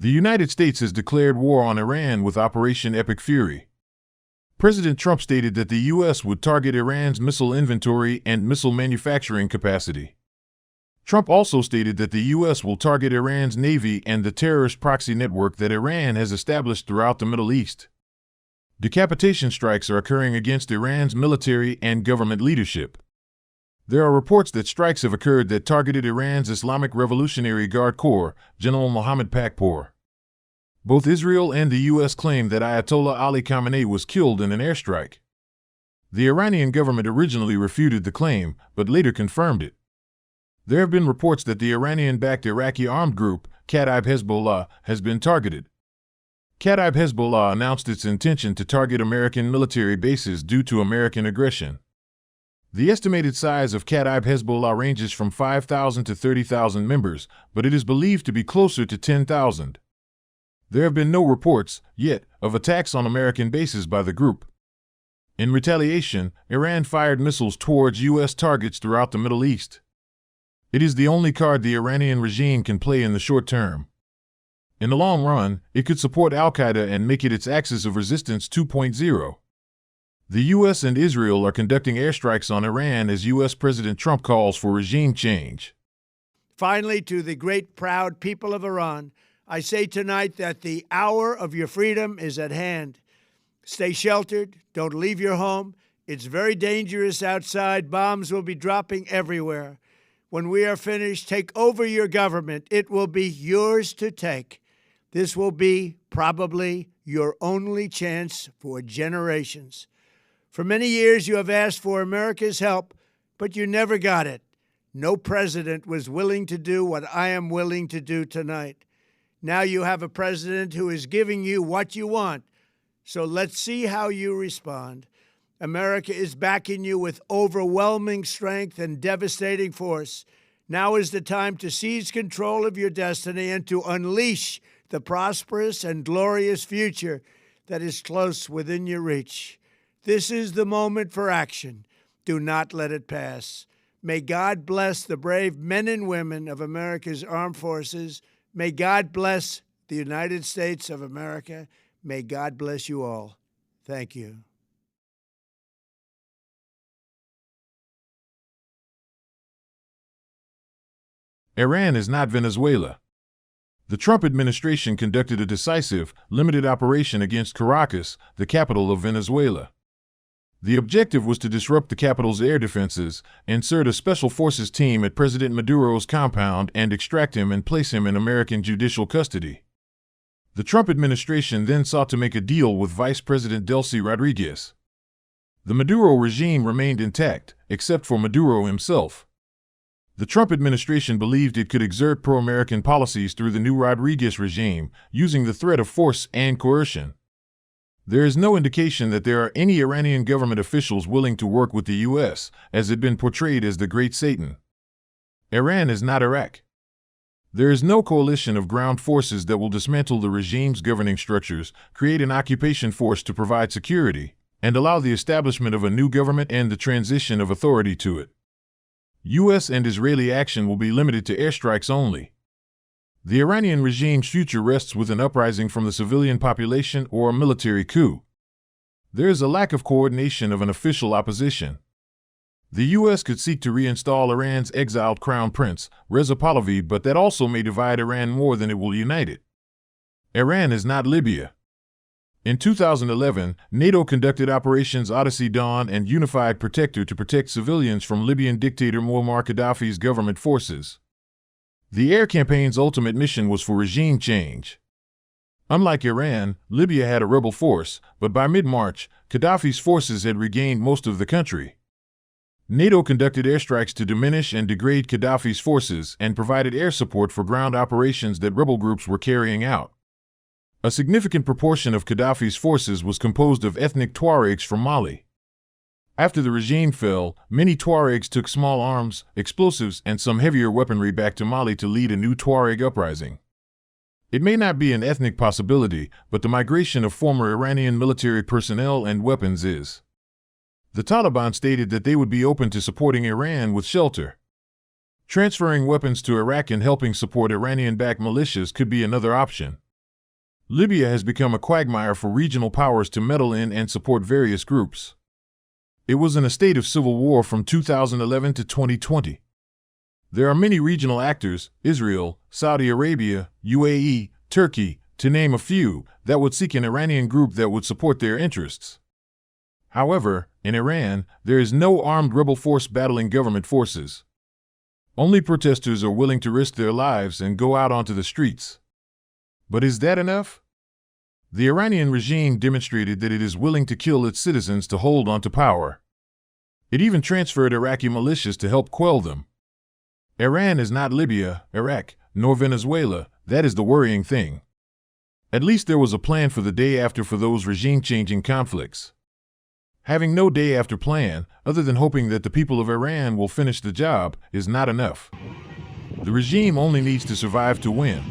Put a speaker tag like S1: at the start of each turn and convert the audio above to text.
S1: The United States has declared war on Iran with Operation Epic Fury. President Trump stated that the U.S. would target Iran's missile inventory and missile manufacturing capacity. Trump also stated that the U.S. will target Iran's navy and the terrorist proxy network that Iran has established throughout the Middle East. Decapitation strikes are occurring against Iran's military and government leadership. There are reports that strikes have occurred that targeted Iran's Islamic Revolutionary Guard Corps, General Mohammad Pakpour. Both Israel and the U.S. claim that Ayatollah Ali Khamenei was killed in an airstrike. The Iranian government originally refuted the claim, but later confirmed it. There have been reports that the Iranian-backed Iraqi armed group, Kataib Hezbollah, has been targeted. Kataib Hezbollah announced its intention to target American military bases due to American aggression. The estimated size of Kataib Hezbollah ranges from 5,000 to 30,000 members, but it is believed to be closer to 10,000. There have been no reports, yet, of attacks on American bases by the group. In retaliation, Iran fired missiles towards U.S. targets throughout the Middle East. It is the only card the Iranian regime can play in the short term. In the long run, it could support al-Qaeda and make it its axis of resistance 2.0. The U.S. and Israel are conducting airstrikes on Iran as U.S. President Trump calls for regime change.
S2: Finally, to the great, proud people of Iran, I say tonight that the hour of your freedom is at hand. Stay sheltered. Don't leave your home. It's very dangerous outside. Bombs will be dropping everywhere. When we are finished, take over your government. It will be yours to take. This will be probably your only chance for generations. For many years, you have asked for America's help, but you never got it. No president was willing to do what I am willing to do tonight. Now you have a president who is giving you what you want. So let's see how you respond. America is backing you with overwhelming strength and devastating force. Now is the time to seize control of your destiny and to unleash the prosperous and glorious future that is close within your reach. This is the moment for action. Do not let it pass. May God bless the brave men and women of America's armed forces. May God bless the United States of America. May God bless you all. Thank you.
S1: Iran is not Venezuela. The Trump administration conducted a decisive, limited operation against Caracas, the capital of Venezuela. The objective was to disrupt the capital's air defenses, insert a special forces team at President Maduro's compound, and extract him and place him in American judicial custody. The Trump administration then sought to make a deal with Vice President Delcy Rodriguez. The Maduro regime remained intact, except for Maduro himself. The Trump administration believed it could exert pro-American policies through the new Rodriguez regime, using the threat of force and coercion. There is no indication that there are any Iranian government officials willing to work with the U.S., as it had been portrayed as the Great Satan. Iran is not Iraq. There is no coalition of ground forces that will dismantle the regime's governing structures, create an occupation force to provide security, and allow the establishment of a new government and the transition of authority to it. U.S. and Israeli action will be limited to airstrikes only. The Iranian regime's future rests with an uprising from the civilian population or a military coup. There is a lack of coordination of an official opposition. The U.S. could seek to reinstall Iran's exiled crown prince, Reza Pahlavi, but that also may divide Iran more than it will unite it. Iran is not Libya. In 2011, NATO conducted Operations Odyssey Dawn and Unified Protector to protect civilians from Libyan dictator Muammar Gaddafi's government forces. The air campaign's ultimate mission was for regime change. Unlike Iran, Libya had a rebel force, but by mid-March, Gaddafi's forces had regained most of the country. NATO conducted airstrikes to diminish and degrade Gaddafi's forces and provided air support for ground operations that rebel groups were carrying out. A significant proportion of Gaddafi's forces was composed of ethnic Tuaregs from Mali. After the regime fell, many Tuaregs took small arms, explosives, and some heavier weaponry back to Mali to lead a new Tuareg uprising. It may not be an ethnic possibility, but the migration of former Iranian military personnel and weapons is. The Taliban stated that they would be open to supporting Iran with shelter. Transferring weapons to Iraq and helping support Iranian-backed militias could be another option. Libya has become a quagmire for regional powers to meddle in and support various groups. It was in a state of civil war from 2011 to 2020. There are many regional actors, Israel, Saudi Arabia, UAE, Turkey, to name a few, that would seek an Iranian group that would support their interests. However, in Iran, there is no armed rebel force battling government forces. Only protesters are willing to risk their lives and go out onto the streets. But is that enough? The Iranian regime demonstrated that it is willing to kill its citizens to hold onto power. It even transferred Iraqi militias to help quell them. Iran is not Libya, Iraq, nor Venezuela. That is the worrying thing. At least there was a plan for the day after for those regime-changing conflicts. Having no day after plan, other than hoping that the people of Iran will finish the job, is not enough. The regime only needs to survive to win.